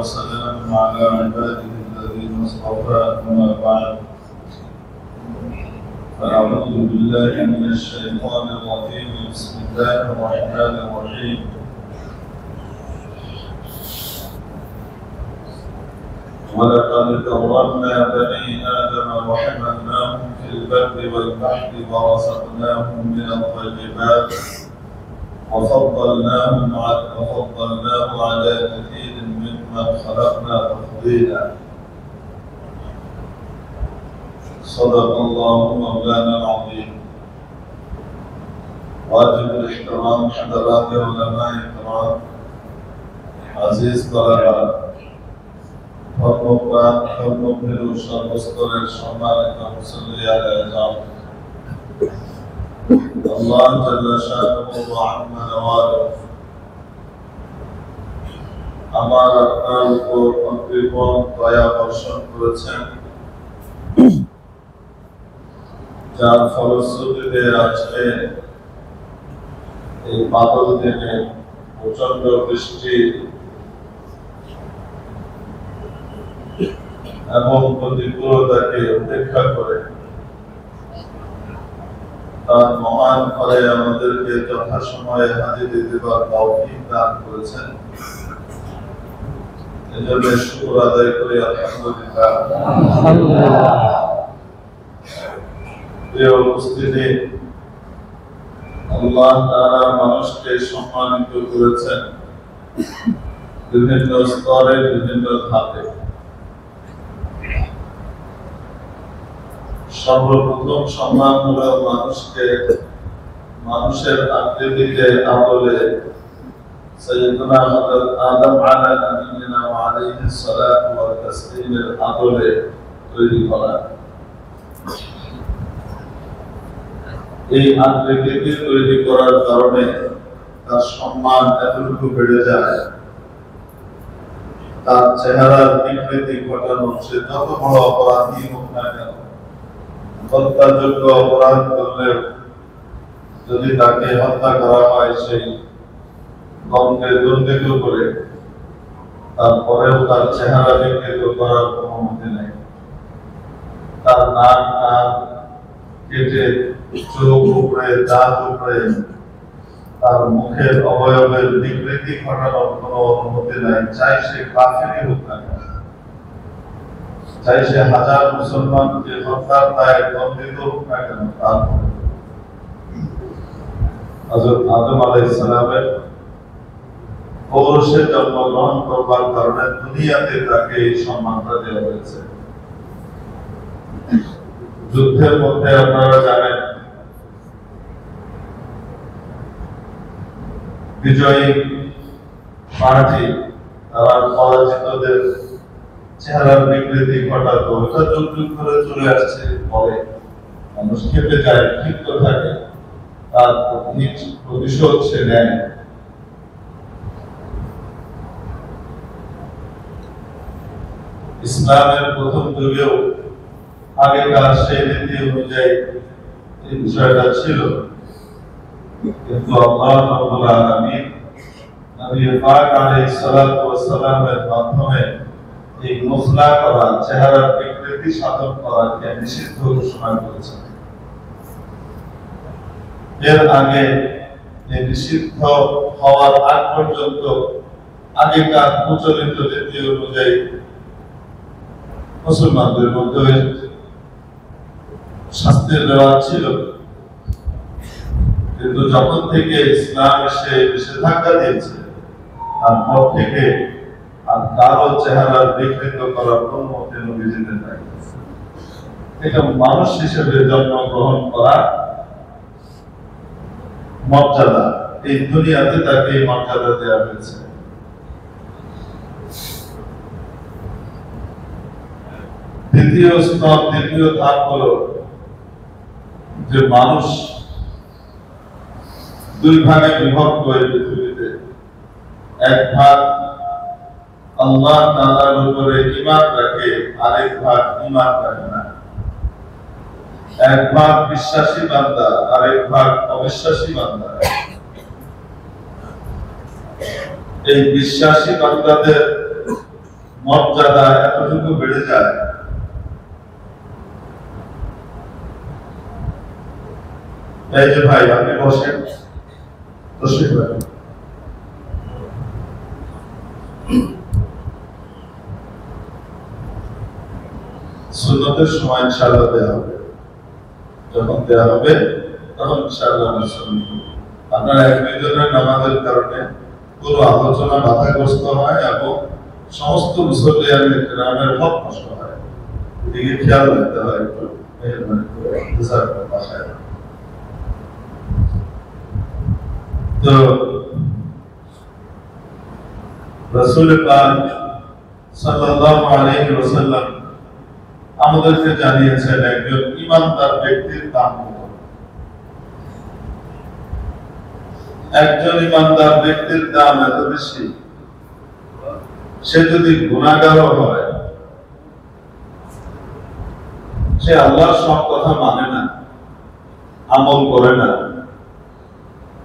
وسلام على عباده الذين اصطفى أما بعد فأعوذ بالله من الشيطان الرجيم بسم الله الرحمن الرحيم ولقد كرمنا بني آدم وحملناهم في البر والبحر ورزقناهم من الطيبات وفضلناه على كثير ممن خلقنا تفضيلا صدق الله مولانا العظيم. واجب الاحترام حضرات علماء الكرام عزيز طلبة ধর্মপ্রাণ সর্বস্তরের সম্মানিত মুসল্লিয়ান আযম আল্লাহ জাল্লা শানুহু ওয়া আম্মা নওয়ালুহু আমার আপনার উপর অকৃপণ দয়া বর্ষণ করেছেন, যার ফলশ্রুতিতে আজকে এই বাদল দিনে প্রচন্ড বৃষ্টি এবং প্রতিকূলতাকে উপেক্ষা করে তার মহান ঘরে আমাদেরকে যথাসময়ে হাজির দিবার তৌফিক দান করেছেন। এজন্য শুকর আদায় করি আলহামদুলিল্লাহ। প্রিয় উপস্থিতি, আল্লাহ তাআলা মানুষকে সম্মানিত করেছেন বিভিন্ন স্তরে, বিভিন্ন ধাপে। সর্বপ্রথম সম্মান হলো মানুষের আকৃতিতে আদলে সাইয়্যিদুনা হযরত আদম আলাইহিস নবিয়িনা ওয়া আলাইহিস সালাতু ওয়া তাসলিমের আদলে তৈরি করা। এই আকৃতি তৈরি করার কারণে তার সম্মান এতটুকু বেড়ে যায়, তার চেহারার বিকৃতি ঘটানো, সে যত বড় অপরাধী হোক না কেন, হত্যাযোগ্য অপরাধ করলে যদি তাকে হত্যা করা হয় সেই গন্ধে দুর্নীত করে, তারপরেও তার চেহারা বিকৃত করার অনুমতি নেই। তার নাক কান কেটে চোখ উপরে, দাঁত উপরে, তার মুখের অবয়বের বিকৃতি ঘটানোর কোনো অনুমতি নাই, চাই সে কাফিরই হোক না কেন, চাই সে হাজার মুসলমানকে হত্যার দায়ে দণ্ডিত হোক না কেন। তারপরে হযরত আদম আলাইহিস সালামের পৌরুষে জন্মগ্রহণ করবার কারণে দুনিয়াতে তাকে এই সম্মানটা দেওয়া হয়েছে। যুদ্ধের মধ্যে আপনারা জানেন বিজয়ী পার্টি তারা পরাজিতদের চেহারার বিকৃতি ঘটাতো, এটা যুগ যুগ ধরে চলে আসছে। পরে মানুষ খেপে যায়, ক্ষিপ্ত থাকে, তার প্রতিশোধ সে নেয়। ইসলামের প্রথম যুগেও আগেকার সেই রীতি অনুযায়ী এই বিষয়টা ছিল, কিন্তু আল্লাহ রাব্বুল আলামিন নবী পাক আলাইহিস সালাতু ওয়াস সালামের মাধ্যমে এই মুসলা করা, চেহারার বিকৃতি সাধন করাকে নিষিদ্ধ ঘোষণা করেছেন। এর আগে এই নিষিদ্ধ হওয়ার আগ পর্যন্ত আগেকার প্রচলিত রীতি অনুযায়ী মুসলমানদের মধ্যে শাস্তির রেওয়াজ ছিল, কিন্তু যখন থেকে ইসলাম এসে নিষেধাজ্ঞা দিয়েছে তারপর থেকে আর কারো চেহারার বিকৃত করার অনুমতি নবীজিদের নাই। এটা মানুষ হিসেবে জন্মগ্রহণ করা মর্যাদা, এই দুনিয়াতে তাকে এই মর্যাদা দেওয়া হয়েছে। দ্বিতীয় স্তর, দ্বিতীয় ধাপ হলো যে মানুষ দুই ভাগে বিভক্ত এই পৃথিবীতে। এক ভাগ আল্লাহ তাআলার উপরে ঈমান রাখে, আরেক ভাগ ঈমান রাখে না। এক ভাগ বিশ্বাসী বান্দা, আরেক ভাগ অবিশ্বাসী বান্দা। এই বিশ্বাসী বান্দাদের মর্যাদা এতটুকু বেড়ে যায়। এই যে ভাই আপনি বসেন, সুন্নতের সময় ইনশাআল্লাহ দেওয়া হবে, যখন দেওয়া হবে তখন ইনশাআল্লাহ আপনারা এক দুইজনের নামাজের কারণে পুরো আলোচনা বাধাগ্রস্ত হয় এবং সমস্ত মুসল্লিয়ানের গ্রামের হক নষ্ট হয়, এদিকে খেয়াল রাখতে হয় একটু। তো রাসূল পাক সাল্লাল্লাহু আলাইহি ওয়াসাল্লাম আমাদেরকে জানিয়েছেন একজন ঈমানদার ব্যক্তির দাম কত। একজন ঈমানদার ব্যক্তির দাম এত বেশি, সে যদি গুনাহগার হয়, সে আল্লাহর সব কথা মানে না, আমল করে না,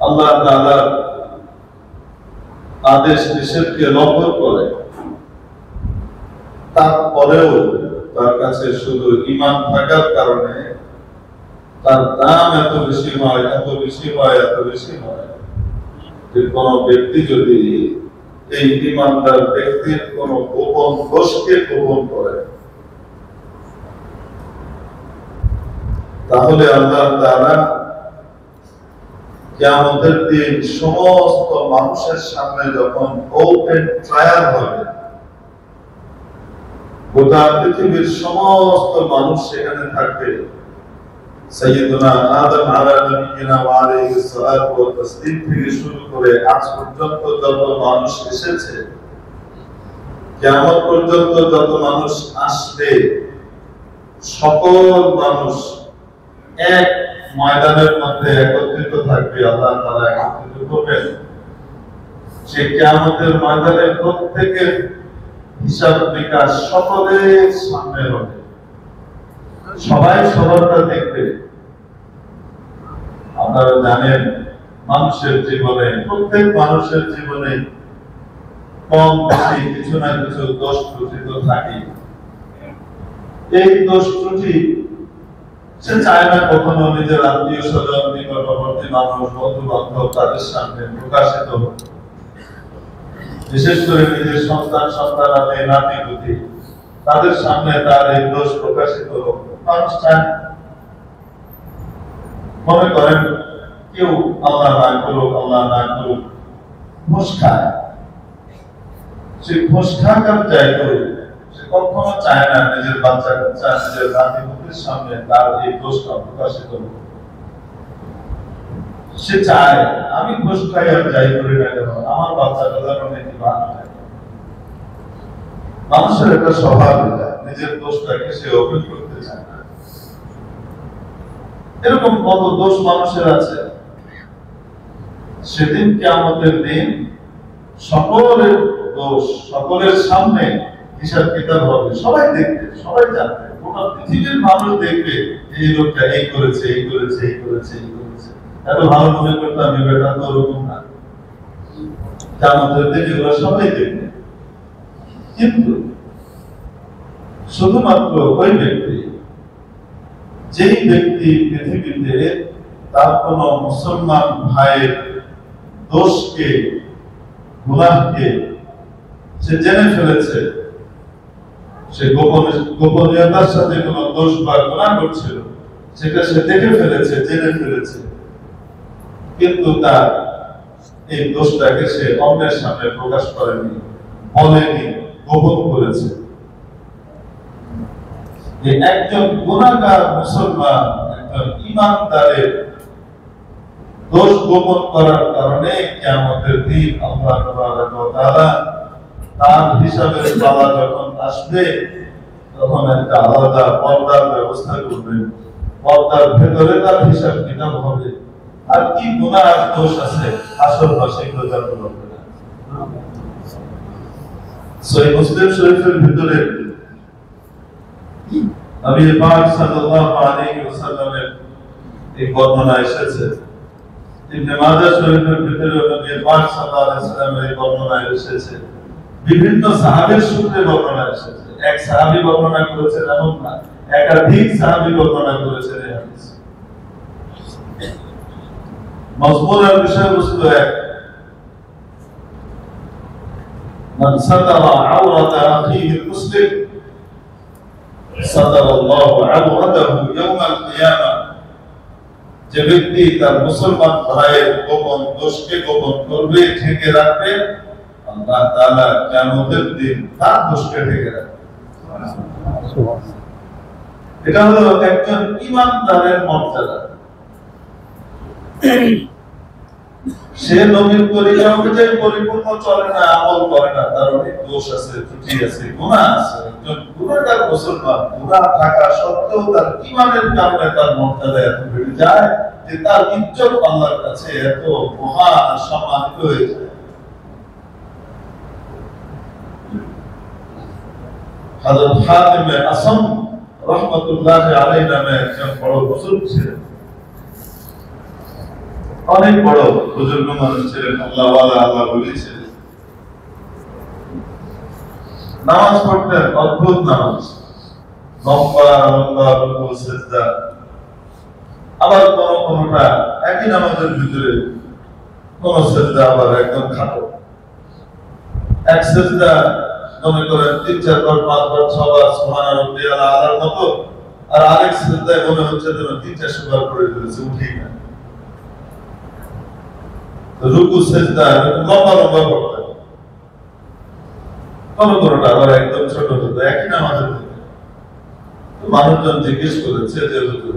আল্লাহ তাআলার আদেশ নিষেধকে লঙ্ঘন করে, তারপরেও তার কাছে শুধু ঈমান থাকার কারণে তার দাম এত বেশি হয়, এত বেশি হয়, এত বেশি হয় যে কোন ব্যক্তি যদি এই ঈমানদার ব্যক্তির কোন গোপন দোষকে গোপন করে, তাহলে আল্লাহ তাআলা কিয়ামতের দিন সমস্ত মানুষের সামনে যখন ওপেন ট্রায়াল হবে, গোটা পৃথিবীর সমস্ত মানুষ সেখানে থাকবে, সাইয়্যিদুনা আদম আলাইহিস নবিয়িনা ওয়া আলাইহিস সালাতু ওয়া তাসলিম থেকে শুরু করে আজ পর্যন্ত যত মানুষ এসেছে, কিয়ামত পর্যন্ত যত মানুষ আসবে, সকল মানুষ এক ময়দানের মধ্যে একত্রিত থাকবে, আল্লাহ তাআলা একত্রিত করবেন। সেই কিয়ামতের ময়দানে প্রত্যেকের হিসাব নিকাশ সকলের সামনে হবে, সবাই সবারটা দেখবে। আপনারা জানেন মানুষের জীবনে, প্রত্যেক মানুষের জীবনে কম বেশি কিছু না কিছু দোষ ত্রুটি তো থাকে। এই দোষ ত্রুটি সে চায় না কখনো নিজের আত্মীয় স্বজন, নিকটবর্তী মানুষ, বন্ধু বান্ধব তাদের সামনে প্রকাশিত হোক, বিশেষ করে নিজের সন্তানাদি নাতি পুতি তাদের সামনে তার এই দোষ প্রকাশিত হোক। মানুষ চায়, মনে করেন কেউ আল্লাহ না করুক, আল্লাহ না করুক, ঘুষ খায়, সে ঘুষ খাক আর যাই করুক, সে কখনো চায় না নিজের বাচ্চা কাচ্চা, নিজের নাতি পুতির সামনে তার এই দোষটা প্রকাশিত হোক। সে চায় আমি ঘুষ খাই আর যাই করি না কেন, আমার বাচ্চাটা যেন নীতিবান হয়। মানুষের একটা স্বভাব, নিজের দোষটাকে সে ওপেন করতে চায় না। এরকম কত দোষ মানুষের আছে। সেদিন কিয়ামতের দিন সকলের দোষ সকলের সামনে হিসাব কিতাব হবে, সবাই দেখবে, সবাই জানবে, গোটা পৃথিবীর মানুষ দেখবে এই লোকটা এই করেছে, এই করেছে, এই করেছে, এই করেছে। এত ভালো মনে করতাম ব্যাপারটা তো ওরকম না। কিয়ামতের দিন এগুলো সবাই দেখবে, কিন্তু শুধুমাত্র ওই ব্যক্তি, যেই ব্যক্তি পৃথিবীতে তার কোন মুসলমান ভাইয়ের দোষকে, গুনাহকে সে জেনে ফেলেছে, সে গোপনীয়তার সাথে কোন দোষ বা গুনাহ করছিল, সেটা সে দেখে ফেলেছে, জেনে ফেলেছে, কিন্তু তার এই দোষটাকে সে অন্যের সামনে প্রকাশ করেনি, বলেনি, গোপন করেছে। একজন গুনাহগার মুসলমান, একজন ঈমানদারের দোষ গোপন করার কারণে কিয়ামতের দিন আল্লাহ তাআলা তার হিসাবের পালা যখন আসবে, তখন একটা আলাদা পর্দার ব্যবস্থা করবেন, পর্দার ভেতরে তার হিসাব কিতাব হবে। আর কি গুনাহ দোষ আছে আসল সেগুলো জানতে পারবে না। সহিহ মুসলিম শরীফের ভিতরে নবী পাক সাল্লাল্লাহু আলাইহি ওয়াসাল্লামের এই বর্ণনা এসেছে। ইবনে মাজাহ শরীফের ভিতরে নবী পাক সাল্লাল্লাহু আলাইহি ওয়াসাল্লামের এই বর্ণনা এসেছে বিভিন্ন সাহাবীর সূত্রে বর্ণনা এসেছে। এক সাহাবী বর্ণনা করেছেন এমন না, একাধিক সাহাবী বর্ণনা করেছেন এই হাদিস। মজমুনের বিষয়বস্তু এক, মান সাতারা আওরাতা আখিহি মুসলিম সাতারাল্লাহু আওরাতাহু ইয়াওমাল কিয়ামা। যে ব্যক্তি তার মুসলমান ভাইয়ের গোপন দোষকে গোপন করবে, ঢেকে রাখবে, আল্লাহ তাআলা কিয়ামতের দিন তার দোষকে ঢেকে রাখবে। এটা হলো একজন ঈমানদারের মর্যাদা। সে নবীর তরিকা অনুযায়ী পরিপূর্ণ চলে না, আমল করে না, তার অনেক দোষ আছে, ত্রুটি আছে, গুনাহ আছে। একজন গুনাহগার মুসলমান, গুনাহ থাকা সত্ত্বেও তার ঈমানের কারণে তার মর্যাদা এত বেড়ে যায় যে তার ইজ্জত আল্লাহর কাছে এত মহান সম্মানিত হয়ে যায়। হযরত হাতিম আসম রাহমাতুল্লাহ আলাইহি নামে একজন বড় বুজুর্গ ছিলেন, অনেক বড় বুজুর্গ মানুষ ছিলেন, আল্লাহওয়ালা, আল্লাহ বলেছিলেন। নামাজ পড়তেন, অদ্ভুত নামাজ, লম্বা লম্বা রুকু সিজদা, আবার কোনটা একই নামাজের ভিতরে কোন সিজদা আবার একদম খাটো। এক সিজদা মনে করেন 3-4 বার 5 বার 6 বার সুবহান রাব্বিয়াল আলার মতো, আর আরেক সিজদায় মনে হচ্ছে যেন 300 বার করে ফেলেছে, উঠেই না। রুকু সিজদা লম্বা লম্বা করতেন, কোনটা আবার একদম ছোট হতো, একই নামাজের মধ্যে। মানুষজন জিজ্ঞেস করেছে যে হুজুর,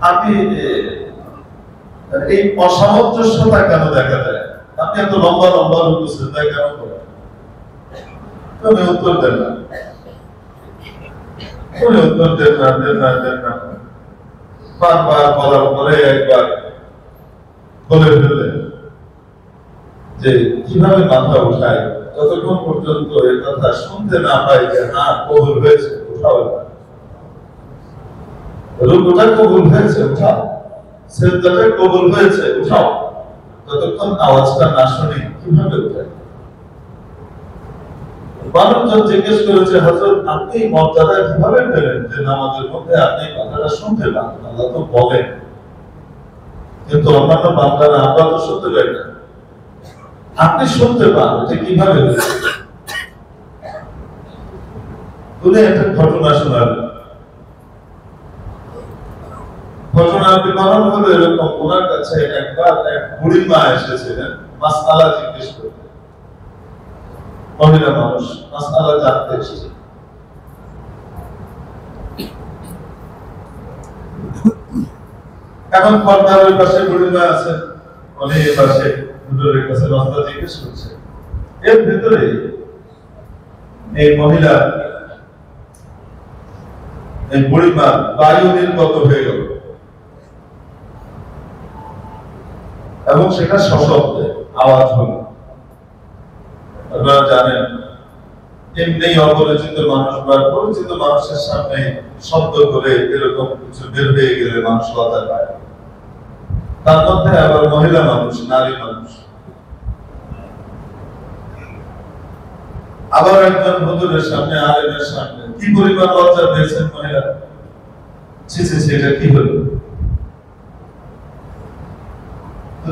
আপনি এই অসামঞ্জস্যতা কেন দেখা যায়? আপনি এত লম্বা লম্বা রুকু সিজদা কেন করেন? তুমি উত্তর দেন না, তুমি উত্তর দেন না। বারবার বলার পরে একবার বলে ফেললেন যে কিভাবে মাথা উঠায়, যতক্ষণ পর্যন্ত এ কথা শুনতে না পাই যে হ্যাঁ কবুল হয়েছে, উঠাও না। রুকুটা কবুল হয়েছে, উঠাও। সিজদাটা কবুল হয়েছে, উঠাও। যতক্ষণ আওয়াজটা না শুনি কিভাবে উঠায়? মানুষজন জিজ্ঞেস করেছে, হযরত আপনি মর্যাদা কিভাবে পেলেন যে নামাজের মধ্যে আপনি কথাটা শুনতে পান? আল্লাহ তো বলেন, কিন্তু অন্যান্য বান্দারা আমরা তো শুনতে পাই না। আপনি শুনতে পান, এটা কিভাবে হয়েছে? উনি একটা ঘটনা শোনালেন। ঘটনার বিবরণ হলো এরকম, ওনার কাছে একবার এক বুড়ি মা এসেছিলেন মাসআলা জিজ্ঞেস করতে। মহিলা মানুষ মাসআলা জানতে এসেছে। এখন পর্দার ওই পাশে বুড়ি মা আছে, উনি এই পাশে হুজুরের কাছে মাসআলা জিজ্ঞেস করছে। এর ভিতরে এই মহিলা, এই বুড়ি মা বায়ু নির্গত হয়ে গেল এবং সেটা সশব্দে আওয়াজ হলো। আপনারা জানেন, এমনি অপরিচিত মানুষ বা পরিচিত মানুষের সামনে শব্দ করে এরকম কিছু বের হয়ে গেলে মানুষ লজ্জা পায়। তার মধ্যে আবার মহিলা মানুষ, নারী মানুষ। আবার একজন হুজুরের সামনে, আলেমের সামনে কি পরিমাণ লজ্জা পেয়েছেন মহিলা। এটা কি হলো?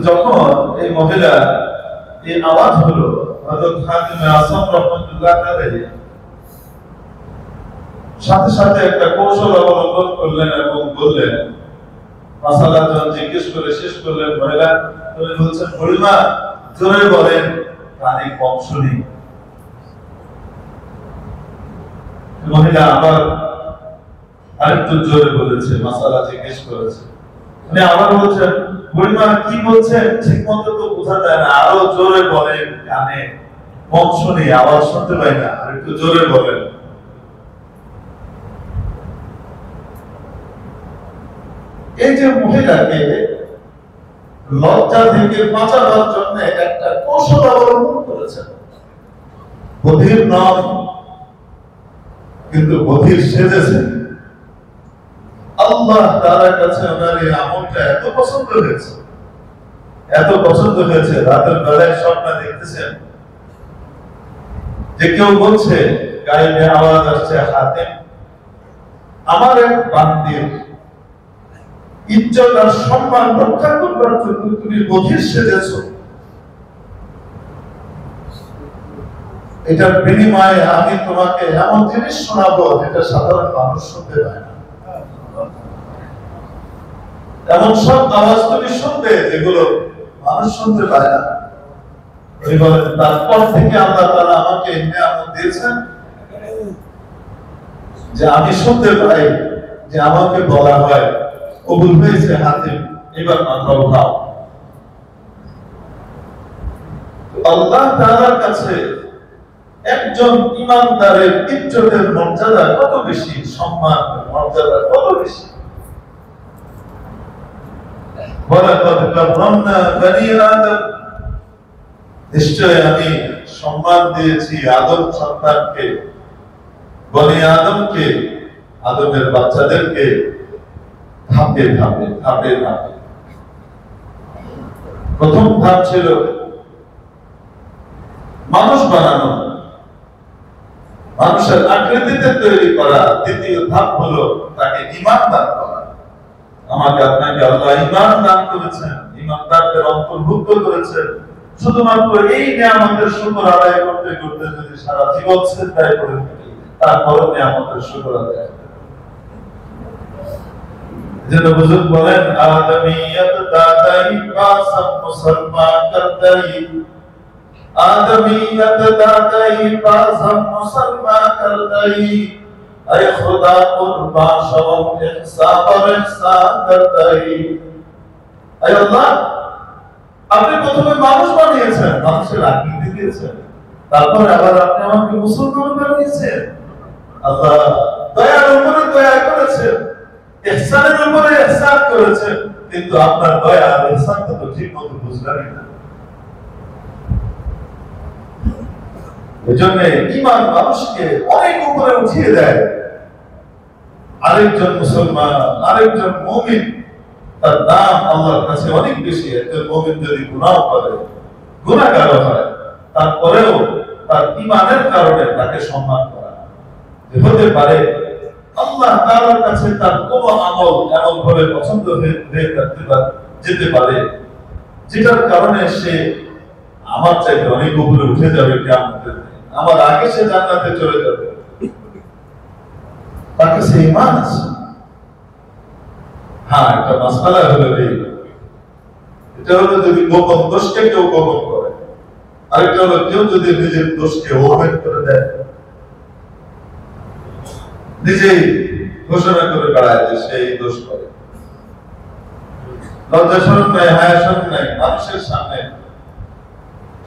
যখন এই মহিলা এই আওয়াজ হলো, হযরত হাতিম আসম রাহমাতুল্লাহ আলাইহি সাথে সাথে একটা কৌশল অবলম্বন করলেন এবং বললেন, মাসালা যখন জিজ্ঞেস করে শেষ করলেন, মহিলা তুমি বলছেন বুড়িমা জোরে বলেন, কানে কম শুনি। মহিলা আবার আরেকটু জোরে বলেছে, মাসালা জিজ্ঞেস করেছে। উনি আবার বলছেন, বুড়িমা কি বলছেন ঠিক মতো তো বোঝা যায় না, আরো জোরে বলেন, কানে কম শুনি, আওয়াজ শুনতে পাই না, আর একটু জোরে বলেন। এই যে মহিলাকে লজ্জা থেকে বাঁচানোর জন্য একটা কৌশল অবলম্বন করেছেন। বধির নন, কিন্তু বধির সেজেছেন। আল্লাহ তাআলার কাছে ওনার এই আমলটা এত পছন্দ হয়েছে এত পছন্দ হয়েছে, রাতের বেলায় স্বপ্ন দেখতেছেন যে কেউ বলছে, গায়েবে আওয়াজ আসছে, হাতেম আমার এক বান্দির ইজ্জত আর সম্মান রক্ষা করবার জন্য তুমি বধির সেজেছ, এটার বিনিময়ে আমি তোমাকে এমন জিনিস শোনাবো যেটা সাধারণ মানুষ শুনতে পায় না। এমন সব আওয়াজ তুমি শুনবে যেগুলো মানুষ শুনতে পায় না। তারপর থেকে আল্লাহ তাআলা আমাকে নিয়ামত দিয়েছেন যে আমি শুনতে পাই যে আমাকে বলা হয় কবুল হয়েছে হাতিম, এবার মাথা উঠাও। আল্লাহ তাআলার কাছে একজন ইমানদারের ইজ্জতের মর্যাদা কত বেশি, সম্মান মর্যাদা কত বেশি। ওয়ালাকাদ কাররামনা বনি আদম, নিশ্চয় আমি সম্মান দিয়েছি আদম সন্তানকে, বনি আদমকে, আদমের বাচ্চাদেরকে ধাপে ধাপে ধাপে ধাপে। প্রথম ধাপ ছিল মানুষ বানানো, মানুষের আকৃতিতে তৈরি করা। দ্বিতীয় ধাপ হলো তাকে ঈমান দান করা। আমাকে আপনাকে আল্লাহ ঈমান দান করেছেন, ঈমানদারদের অন্তর্ভুক্ত করেছেন। শুধুমাত্র এই নিয়ামতের শুকর আদায় করতে করতে যদি সারা জীবন সিজদায় পড়ে থাকি, তারপরও নিয়ামতের শুকর আদায়। যেন বুজুর্গ বলেন, আদমিয়ত দাদাই পাসম মুসলমান করতাই, आदमियत दादाई पासम मुसलमान करताई, ऐ खुदा कुर्बान शवम इहसान और इहसान करताई। ऐ अल्लाह, আপনি প্রথমে মানুষ বানিয়েছেন, মানুষের আকৃতি দিয়েছেন, তারপর আবার আপনি আমাকে মুসলমান বানিয়েছেন। আল্লাহ দয়ার উপরে দয়া করেছেন, ইহসানের উপরে ইহসান করেছেন, কিন্তু আপনার দয়া আর ইহসান তো ঠিক মতো বুঝলেন না। এজন্য ঈমান মানুষকে অনেক উপরে উঠিয়ে দেয়। আরেকজন মুসলমান, আরেকজন মুমিন, তার দাম আল্লাহর কাছে অনেক বেশি। একজন মুমিন যদি গুনাহ করে, গুনাহগার হয়, তারপরেও তার ঈমানের কারণে তাকে সম্মান করা হতে পারে। আল্লাহ তাআলার কাছে তার কোন আমল এমন ভাবে পছন্দ হয়ে যেতে পারে যেটার কারণে সে আমার চাইতে অনেক উপরে উঠে যাবে, কিয়ামতের দিন আমার আগে সে জান্নাতে চলে যাবে। তার কাছে ঈমান আছে। হ্যাঁ, একটা মাসআলা হলো এই, এটা হলো যদি গোপন দোষকে কেউ গোপন করে, আরেকটা হলো কেউ যদি নিজের দোষকে ওপেন করে দেয়, নিজেই ঘোষণা করে বেড়ায় যে সে এই দোষ করে। লজ্জা শরম নাই, হায়া শরম নাই, মানুষের সামনে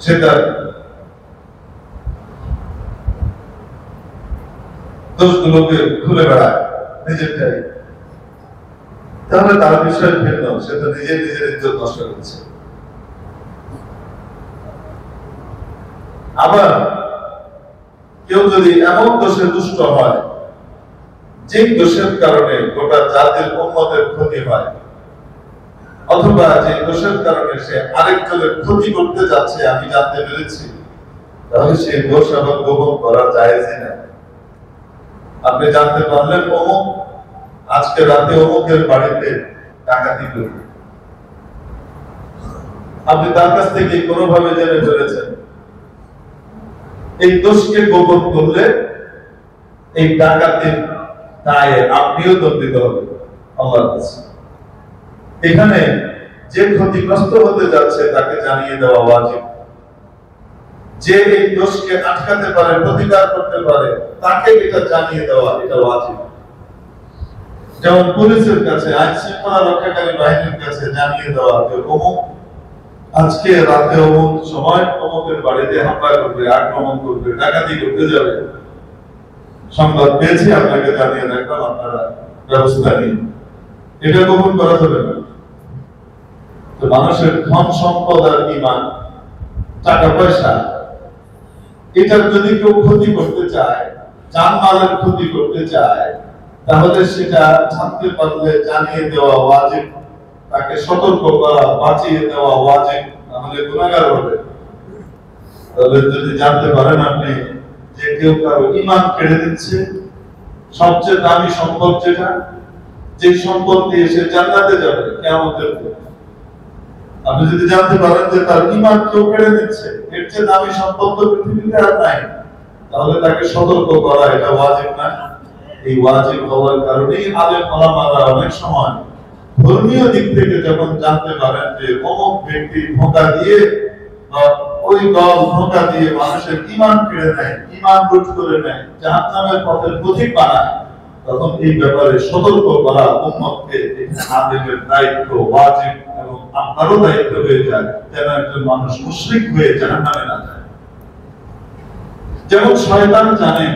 সেটা দোষগুলোকে খুলে বেড়ায় নিজেরটাই, তাহলে তার বিষয় ভিন্ন। সে তো নিজের নিজের ইজ্জত নষ্ট করছে। আবার কেউ যদি এমন দোষে দুষ্ট হয় যে দোষের কারণে গোটা জাতির উম্মতের ক্ষতি হয়, অথবা যে দোষের কারণে সে আরেকজনের ক্ষতি করতে যাচ্ছে আমি জানতে পেরেছি, তাহলে সেই দোষ আবার গোপন করা জায়েজই না। আপনি জানতে পারলেন অমুক আজকে রাতে অমুকের বাড়িতে ডাকাতি করবে, আপনি তার কাছ থেকে কোনোভাবে জেনে ফেলেছেন, এই দোষকে গোপন করলে এই ডাকাতির দায়ে আপনিও দণ্ডিত হবেন আল্লাহর কাছে। এখানে যে ক্ষতিগ্রস্ত হতে যাচ্ছে তাকে জানিয়ে দেওয়া ওয়াজিব। যে এই দোষকে আটকাতে পারে, প্রতিকার করতে পারে, তাকে এটা জানিয়ে দেওয়া এটা ওয়াজিব। যেমন পুলিশের কাছে, আইন শৃঙ্খলা রক্ষাকারী বাহিনীর কাছে জানিয়ে দেওয়া যে অমুক আজকে রাতে অমুক সময় অমুকের বাড়িতে হামলা করবে, আক্রমণ করবে, ডাকাতি করতে যাবে, সংবাদ পেয়েছি, আপনাকে জানিয়ে রাখলাম, আপনারা ব্যবস্থা নিন। এটা গোপন করা যাবে না। তো মানুষের ধন সম্পদ আর ঈমান, টাকা পয়সা, এটার যদি কেউ ক্ষতি করতে চায়, জানমালের ক্ষতি করতে চায়, তাহলে সেটা জানতে পারলে জানিয়ে দেওয়া ওয়াজিব। তাকে সতর্ক করা, বাঁচিয়ে দেওয়া ওয়াজিব, নাহলে গুনাহগার হবে। তবে যদি জানতে পারেন আপনি যে কেউ কারো ঈমান কেড়ে দিচ্ছে, সবচেয়ে দামি সম্পদ যেটা, যে সম্পদ দিয়ে সে জান্নাতে যাবে কিয়ামতের দিন, আপনি যদি জানতে পারেন যে তার ঈমান কেউ কেড়ে নিচ্ছে, এর চেয়ে দামি সম্পদ তো পৃথিবীতে আর নাই, তাহলে তাকে সতর্ক করা এটা ওয়াজিব না? এই ওয়াজিব হওয়ার কারণেই আলেম ওলামারা অনেক সময় ধর্মীয় দিক থেকে যখন জানতে পারেন যে অমুক ব্যক্তি ধোঁকা দিয়ে বা ওই দল ধোঁকা দিয়ে মানুষের ঈমান কেড়ে নেয়, ঈমান লুট করে নেয়, জাহান্নামের পথের পথিক বানায়, তখন এই ব্যাপারে সতর্ক করা উম্মতকে আলেমের দায়িত্ব, ওয়াজিব এবং আপনারও দায়িত্ব হয়ে যায়, যেন একজন মানুষ মুশরিক হয়ে জাহান্নামে না যায়। যেমন শয়তান জানে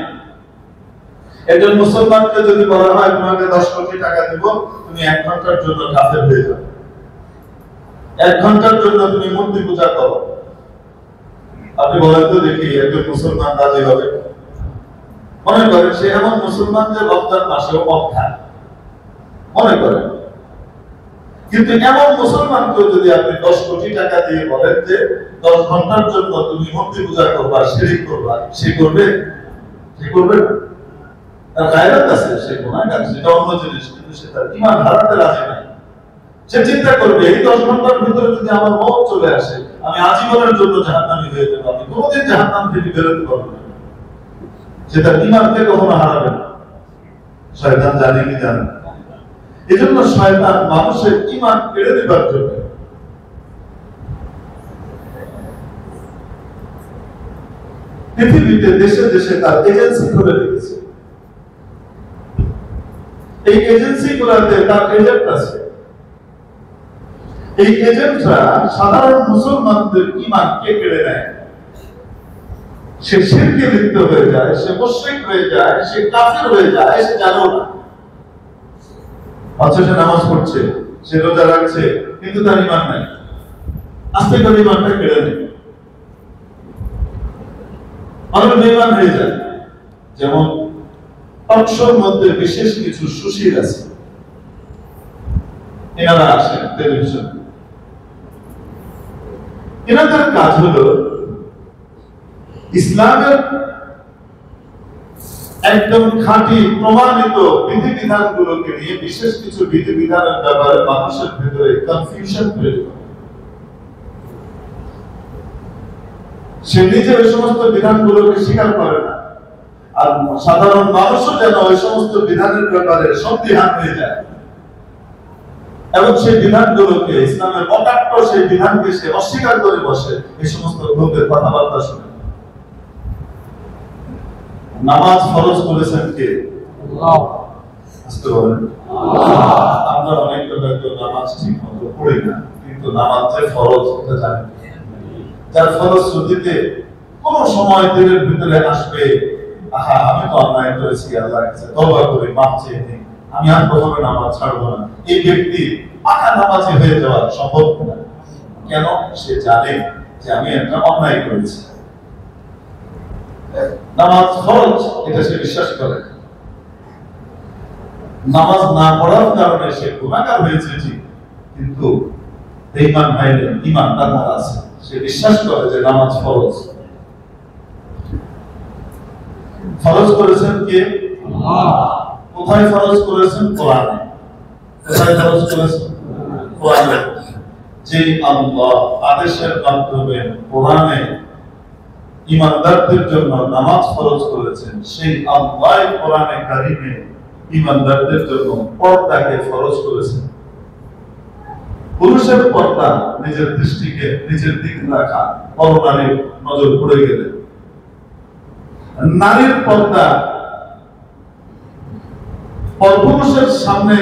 একজন মুসলমানকে যদি বলা হয় তোমাকে 10 কোটি টাকা দিব, তুমি 1 ঘন্টার জন্য কাফের হয়ে যাবে, 1 ঘন্টার জন্য তুমি মূর্তি পূজা করো, আপনি বলেন তো দেখি একজন মুসলমান রাজি হবে? মনে করেন সে এমন মুসলমান যে রমজান মাসেও মদ খায়, মনে করেন, কিন্তু এমন মুসলমানকে যদি আপনি 10 কোটি টাকা দিয়ে বলেন যে 10 ঘন্টার জন্য তুমি মূর্তি পূজা করবা, শিরক করবা, সে করবে? সে করবে না। তার গায়রত আছে, সে গুনাহগার, সেটা অন্য জিনিস, কিন্তু সে তার ঈমান হারাতে রাজি নাই। সে চিন্তা করবে এই 10 ঘন্টার ভিতরে যদি আমার মওত চলে আসে, আমি আজীবনের জন্য জাহান্নামী হয়ে যাব, আমি কোনোদিন জাহান্নাম থেকে বেরোতে পারবো না। সে তার ঈমানকে কখনো হারাবে না। শয়তান জানে কি জানে? এজন্য শয়তান মানুষের ঈমান কেড়ে নেবার জন্য পৃথিবীতে দেশে দেশে তার এজেন্সি খুলে রেখেছে। এই এজেন্সি গুলাতে তার এজেন্ট আছে। এই এজেন্টরা সাধারণ মুসলমানদের ঈমানকে কেড়ে নেয়, সে শিরকে লিপ্ত হয়ে যায়, সে মুশরিক হয়ে যায়, সে কাফির হয়ে যায়, সে জানো না। অথচ সে নামাজ পড়ছে, সে রোজা রাখছে, কিন্তু তার ঈমান নাই, আস্তে করে ঈমানটা কেড়ে নেয়, অনেক বেঈমান হয়ে যায়। যেমন টকশোর মধ্যে বিশেষ কিছু সুশীল আছে, এনারা আসেন টেলিভিশন, এনাদের কাজ হলো ইসলামের একদম খাঁটি প্রমাণিত বিধিবিধানগুলোকে নিয়ে বিশেষ কিছু বিধিবিধানের ব্যাপারে মানুষের ভিতরে কনফিউশন তৈরি করে। সে নিজে ওই সমস্ত বিধানগুলোকে স্বীকার করে না, আর সাধারণ মানুষও যেন ওই সমস্ত বিধানের ব্যাপারে সন্দিহান হয়ে যায়, এবং সেই বিধানগুলোকে ইসলামের অকাট্য সেই বিধানকে সে অস্বীকার করে বসে। এই সমস্ত লোকের কথাবার্তা শুনে। নামাজ ফরজ করেছেন কে? আল্লাহ। আস্তে বলেন আল্লাহ। আমরা অনেক হয়তো নামাজ ঠিক মতো পড়ি না, কিন্তু নামাজ যে ফরজ এটা জানি। যার ফলশ্রুতিতে কোন সময় দিনের ভিতরে আসবে, আহা আমি তো অন্যায় করেছি, আল্লাহর কাছে তওবা করে মাফ চেয়ে নিই, আমি আর কখনো নামাজ ছাড়বো না, এই ব্যক্তি পাকা নামাজি হয়ে যাওয়া সম্ভব না। কেন? সে জানে যে আমি একটা অন্যায় করেছি। নামাজ ফরজ এটা সে বিশ্বাস করে। নামাজ না পড়ার কারণে সে গুনাহগার হয়েছে ঠিক, কিন্তু বেঈমান হয়নি, ঈমান তার আছে, সে বিশ্বাস করে যে নামাজ ফরজ। ফরজ করেছেন কে? আল্লাহ। কোথায় ফরজ করেছেন? কোরআনে। কোথায় ফরজ করেছেন? কোরআনে। যে আল্লাহ আদেশের মাধ্যমে কোরআনে ঈমানদারদের জন্য নামাজ ফরজ করেছেন, সেই আল্লাহ কোরআনে কারিমে ঈমানদারদের জন্য পর্দাকে ফরজ করেছেন। পুরুষের পর্দা নিজের দৃষ্টিকে নিজের দিকে রাখা, পরনারীর নজর পড়ে গেলে। নারীর পর্দা পরপুরুষের সামনে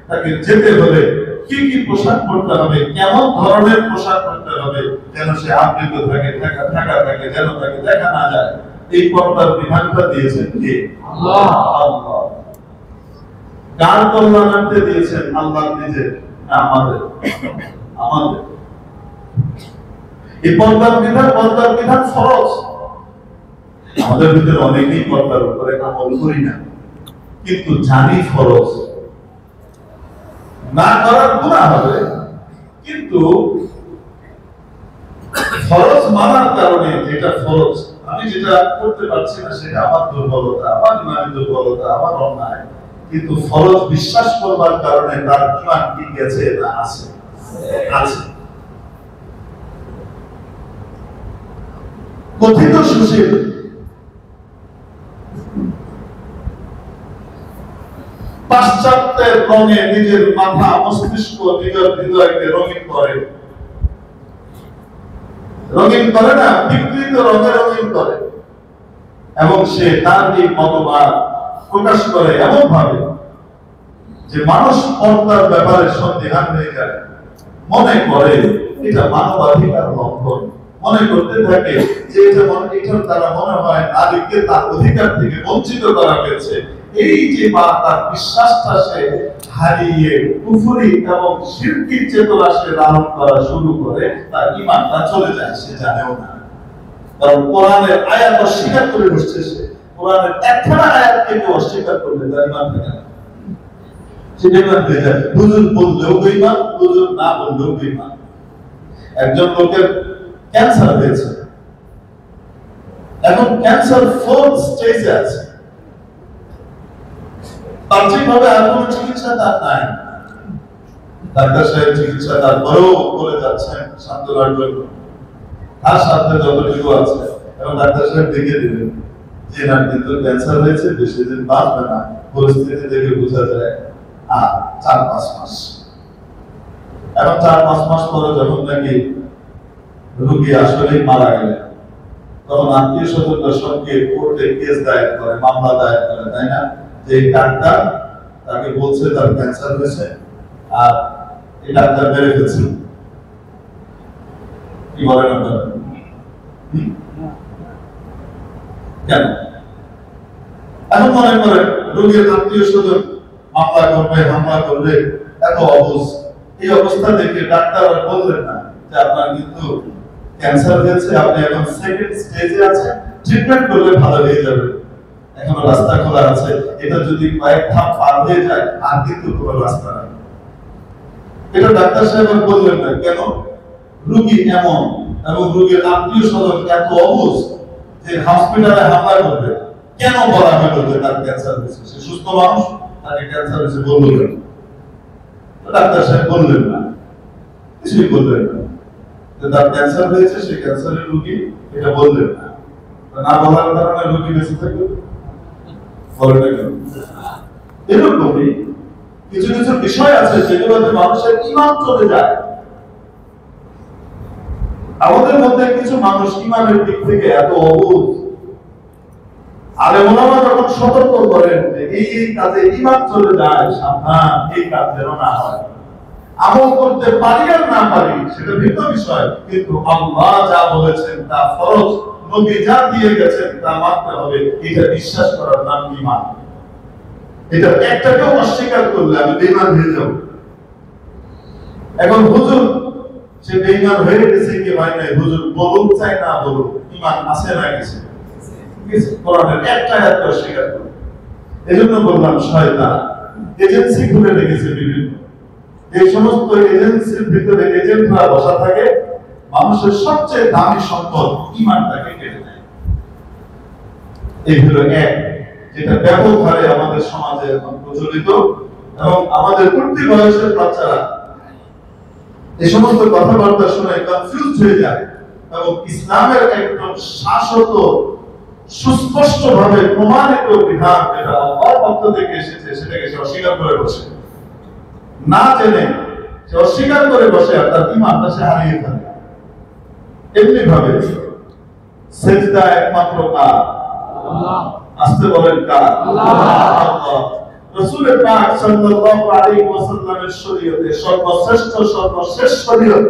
তাকে যেতে হলে কি কি পোশাক পরতে হবে, কেমন ধরনের পোশাক পরতে হবে, যেন সে আবৃত থাকে, ঢাকা থাকে, যেন তাকে দেখা না যায়। এই পর্দার বিধানটা দিয়েছেন কে? আল্লাহ। আল্লাহ। কার কল্যাণার্থে দিয়েছেন? আল্লাহ নিজে, আমাদের। আমাদের এই পর্দার বিধান ফরজ। আমাদের ভিতরে অনেকেই পর্দার উপরে আমল করি না, কিন্তু জানি ফরজ। না করার গুনাহ হবে, কিন্তু ফরজ মানার কারণে যেটা ফরজ আমি যেটা করতে পারছি না সেটা আমার দুর্বলতা, আমার ইমানের দুর্বলতা, আমার অন্যায়, কিন্তু ফরজ বিশ্বাস করবার কারণে তার ইমান কি গেছে না আছে আছে। কথিত সুশীল পাশ্চাত্যের রঙে নিজের মাথা, মস্তিষ্ক, নিজের হৃদয়কে রঙিন করে না, বিকৃত রঙে রঙিন করে, এবং সে তার এই মতবাদ প্রকাশ করে এমন ভাবে যে মানুষ পর্দার ব্যাপারে সন্দিহান হয়ে যায়, মনে করে এটা মানবাধিকার লঙ্ঘন, মনে করতে থাকে যে এটার দ্বারা মনে হয় নারীকে তার অধিকার থেকে বঞ্চিত করা হয়েছে। এই যে তার বিশ্বাসটা সে হারিয়ে কুফরি এবং শিরকির চেতনা সে লালন করা শুরু করে, তার ঈমানটা চলে যায়, সে জানেও না। কারণ কোরআনের আয়াত অস্বীকার করে বসছে সে, কোরআনের একখানা আয়াতকে কেউ অস্বীকার করলে তার ঈমান থাকে না, সে বেঈমান হয়ে যায়। হুজুর বললেও বেঈমান, হুজুর না বললেও বেঈমান। একজন লোকের ক্যান্সার হয়েছে, এখন ক্যান্সার 4th স্টেজে আছে, তান্ত্রিকভাবে আর কোনো চিকিৎসা তার নাই। ডাক্তার সাহেব চিকিৎসা তারপরেও করে যাচ্ছেন সান্ত্বনার জন্য, তার সাথে যতটুকু আছে, এবং ডাক্তার সাহেব দেখে দিলেন যে না কিন্তু ক্যান্সার হয়েছে, বেশি দিন বাঁচবে না, পরিস্থিতি দেখে বোঝা যায় 4-5 মাস। এখন 4-5 মাস পরে যখন নাকি রোগী আসলেই মারা গেলেন, তখন আত্মীয় স্বজনরা সঙ্গে কোর্টে কেস দায়ের করে, মামলা দায়ের করে, তাই না? যে ডাক্তার তাকে বলছে তার ক্যান্সার হয়েছে, আর এই ডাক্তার মেরে ফেলছে। কি বলেন আপনারা? কেন? এখন মনে করেন রোগীর আত্মীয় স্বজন মামলা করবে, হামলা করবে, এত অবুঝ। এই অবস্থা দেখে ডাক্তার আর বললেন না যে আপনার কিন্তু ক্যান্সার হয়েছে, আপনি এখন 2nd স্টেজে আছেন, ট্রিটমেন্ট করলে ভালো হয়ে যাবে, এখনো রাস্তা খোলা আছে, এটা যদি কয়েক ধাপ পার হয়ে যায় আর কিন্তু কোনো রাস্তা নেই। এটা ডাক্তার সাহেব বললেন না, কেন? রোগী এমন, এবং রোগীর আত্মীয় স্বজন এত অবুঝ যে হসপিটালে হামলা করবে। কেন বলা হলো যে তার ক্যান্সার হয়েছে? সে সুস্থ মানুষ, তাকে ক্যান্সার হয়েছে বললেন, ডাক্তার সাহেব বললেন না, কিছুই বললেন না যে তার ক্যান্সার হয়েছে, সে ক্যান্সারের রোগী, এটা বললেন না। না বলার কারণে রোগী বেঁচে থাকবে, বলেন না কেন? এরকমই কিছু কিছু বিষয় আছে যেগুলোতে মানুষের ঈমান চলে যায়। আমাদের মধ্যে কিছু মানুষ ঈমানের দিক থেকে এত অবুঝ, আলেম ওলামা যখন সতর্ক করেন যে এই কাজে ঈমান চলে যায়, সাবধান, এই কাজ যেন না হয়। আমল করতে পারি আর না পারি সেটা ভিন্ন বিষয়, কিন্তু আল্লাহ যা বলেছেন তা ফরজ, নবী যা দিয়ে গেছেন তা মানতে হবে, এটা বিশ্বাস করার নাম ঈমান। এটা একটাকেও অস্বীকার করলে আমি বেঈমান হয়ে যাব। এখন হুজুর সে বেঈমান হয়ে গেছে কি হয় নাই, হুজুর বলুক চাই না বলুক, ঈমান আছে না কিছু কোরআনের একটা আয়াত অস্বীকার করে। এজন্য বললাম শয়তান এজেন্সি খুলে রেখেছে বিভিন্ন, এই সমস্ত এজেন্সির ভিতরে এজেন্টরা বসা থাকে, মানুষের সবচেয়ে দামি সম্পদ ঈমানটাকে কেড়ে নেয়। এই হলো এক, যেটা ব্যাপক হারে আমাদের সমাজে এখন প্রচলিত, এবং আমাদের উঠতি বয়সের বাচ্চারা এই সমস্ত কথাবার্তা শুনে কনফিউজ হয়ে যায়, এবং ইসলামের একদম শাশ্বত সুস্পষ্ট ভাবে প্রমাণিত বিধান যেটা আল্লাহর পক্ষ থেকে এসেছে সেটাকে সে অস্বীকার করে বসে, না জেনে সে অস্বীকার করে বসে, আর তার ঈমানটা সে হারিয়ে ফেলে। এমনি ভাবে সিজদা একমাত্র কার? আল্লাহ। আসতে বলেন কার? আল্লাহ। রাসূল পাক সাল্লাল্লাহু আলাইহি ওয়াসাল্লামের শরীয়তে সর্বশেষ শরীয়ত